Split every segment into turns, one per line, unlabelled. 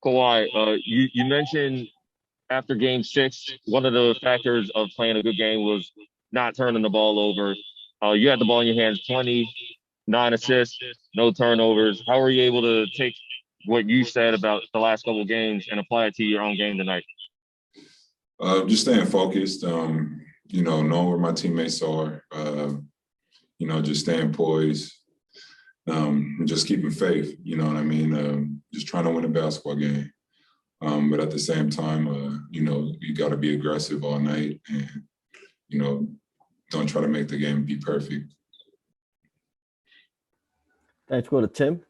Kawhi, you mentioned after Game 6, one of the factors of playing a good game was not turning the ball over. You had the ball in your hands plenty, 9 assists, no turnovers. How were you able to take what you said about the last couple of games and apply it to your own game tonight?
Just staying focused, knowing where my teammates are, just staying poised, and just keeping faith, you know what I mean? Just trying to win a basketball game. But at the same time, you got to be aggressive all night and, don't try to make the game be perfect.
Thanks. Go to Tim.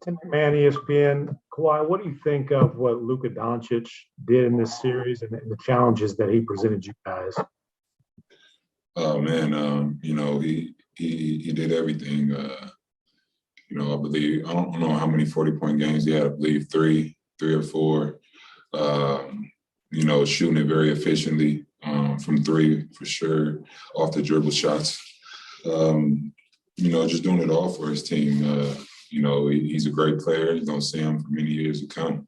Tim McMahon, ESPN. Kawhi, what do you think of what Luka Doncic did in this series and the challenges that he presented you guys?
Oh man, he did everything. I believe I don't know how many 40-point games he had. I believe three or four. Shooting it very efficiently from three for sure, off the dribble shots. Just doing it all for his team. He's a great player. You're gonna see him for many years to come.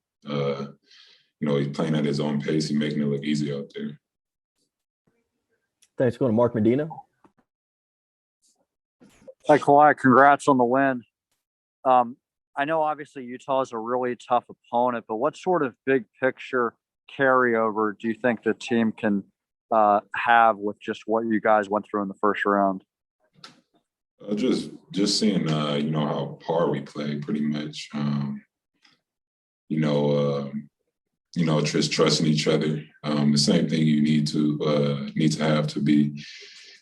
He's playing at his own pace. He's making it look easy out there.
Thanks. Go to Mark Medina.
Hi, Kawhi. Congrats on the win. I know obviously Utah is a really tough opponent, but what sort of big picture carryover do you think the team can have with just what you guys went through in the first round?
Just seeing, how hard we play pretty much. Just trusting each other. The same thing you need to have to be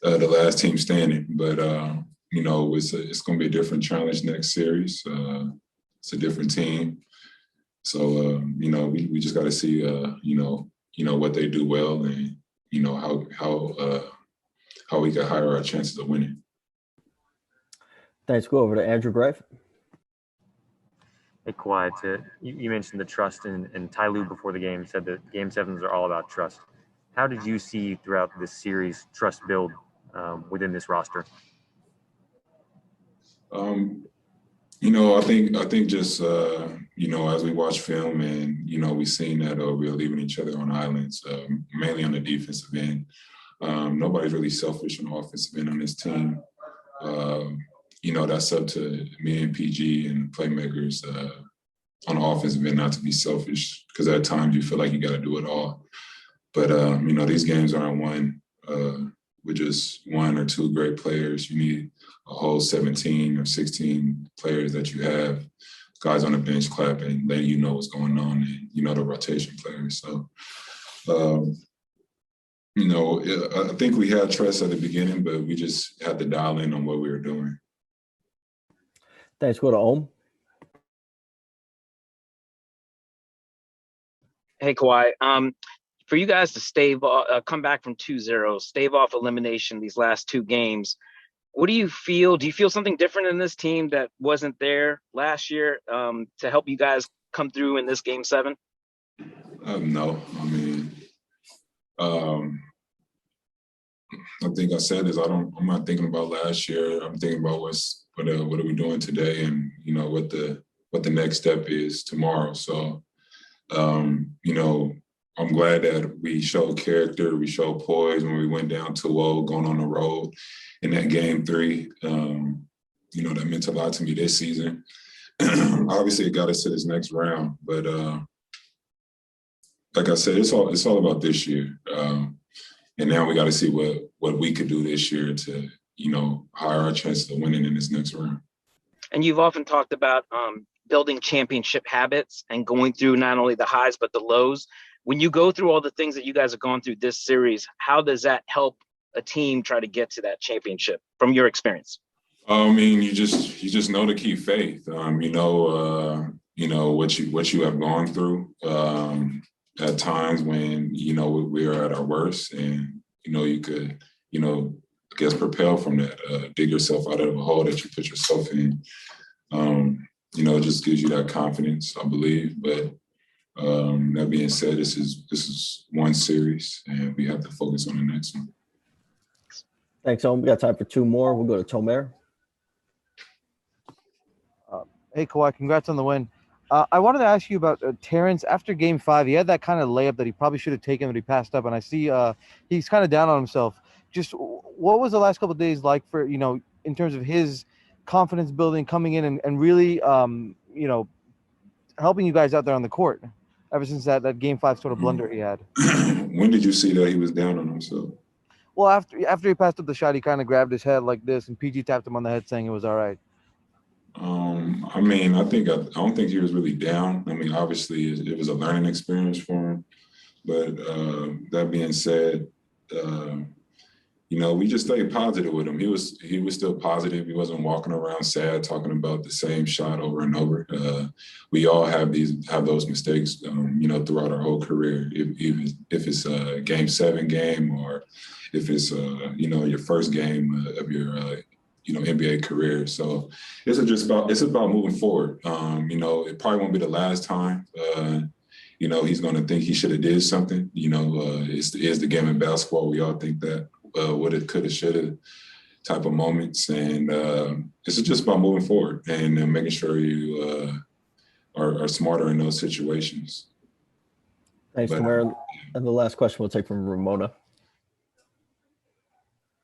the last team standing. But it's going to be a different challenge next series. It's a different team. So we just got to see what they do well and how we can higher our chances of winning.
Thanks. Go over to Andrew Greif.
Hey, Kawhi, you mentioned the trust, and Ty Lue before the game said that Game 7s are all about trust. How did you see throughout this series trust build within this roster?
I think just as we watch film and we've seen that we're leaving each other on islands, mainly on the defensive end. Nobody's really selfish on the offensive end on this team. That's up to me and PG and playmakers on the offensive end not to be selfish, because at times you feel like you got to do it all. But these games aren't won with just one or two great players. You need a whole 17 or 16 players that you have, guys on the bench clapping, letting you know what's going on, and the rotation players. So, I think we had trust at the beginning, but we just had to dial in on what we were doing.
Thanks. Go to Ohm.
Hey, Kawhi. For you guys to come back from 2-0, stave off elimination these last two games, what do you feel? Do you feel something different in this team that wasn't there last year to help you guys come through in this Game 7?
No. I think I said this. I'm not thinking about last year. I'm thinking about what are we doing today, and what the next step is tomorrow. So, I'm glad that we showed character, we showed poise when we went down 2-0 going on the road in that Game 3. That meant a lot to me this season. Obviously, it got us to this next round, but like I said, it's all about this year. And now we got to see what we could do this year to, higher our chances of winning in this next round.
And you've often talked about building championship habits and going through not only the highs but the lows. When you go through all the things that you guys have gone through this series, how does that help a team try to get to that championship from your experience?
You just know to keep faith. What you have gone through at times when we are at our worst, and you could propel from that, dig yourself out of a hole that you put yourself in. It just gives you that confidence, I believe. But that being said, this is one series, and we have to focus on the next one.
Thanks, Ohm. We got time for two more. We'll go to Tomer.
Hey, Kawhi, congrats on the win. I wanted to ask you about Terence. After Game 5, he had that kind of layup that he probably should have taken that he passed up, and I see he's kind of down on himself. Just what was the last couple of days like for, in terms of his confidence building, coming in and really, helping you guys out there on the court ever since that Game 5 sort of blunder he had?
When did you see that he was down on himself?
Well, after he passed up the shot, he kind of grabbed his head like this, and PG tapped him on the head saying it was all right.
I mean, I don't think he was really down. I mean, obviously, it was a learning experience for him. But that being said, we just stayed positive with him. He was still positive. He wasn't walking around sad, talking about the same shot over and over. We all have those mistakes, throughout our whole career. If it's a Game 7 game, or if it's your first game of your NBA career. So it's about moving forward. It probably won't be the last time. He's going to think he should have did something. It's the game of basketball. We all think that. Woulda, coulda, shoulda type of moments. And it's just about moving forward and making sure you are smarter in those situations.
Thanks, Tamara. And the last question we'll take from Ramona.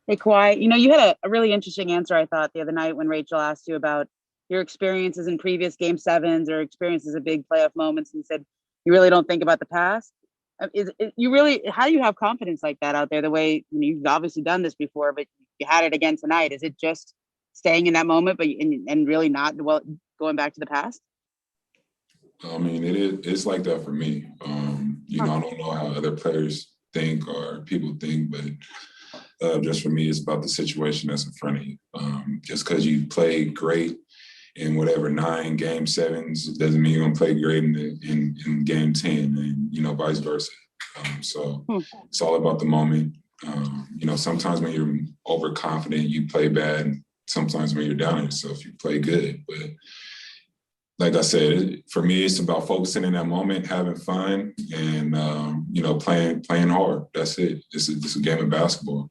Hey, Kawhi, you had a really interesting answer, I thought, the other night when Rachel asked you about your experiences in previous Game 7s or experiences of big playoff moments, and you said you really don't think about the past. How do you have confidence like that out there, the way you've obviously done this before, but you had it again tonight? Is it just staying in that moment and really not going back to the past?
I mean, it's like that for me. I don't know how other players think or people think, but just for me, it's about the situation that's in front of you. Just because you play great in whatever 9 Game 7s doesn't mean you're gonna play great in Game 10, and vice versa. So it's all about the moment. Sometimes when you're overconfident, you play bad. And sometimes when you're down on yourself, you play good. But like I said, for me, it's about focusing in that moment, having fun, and playing hard. That's it. It's a game of basketball.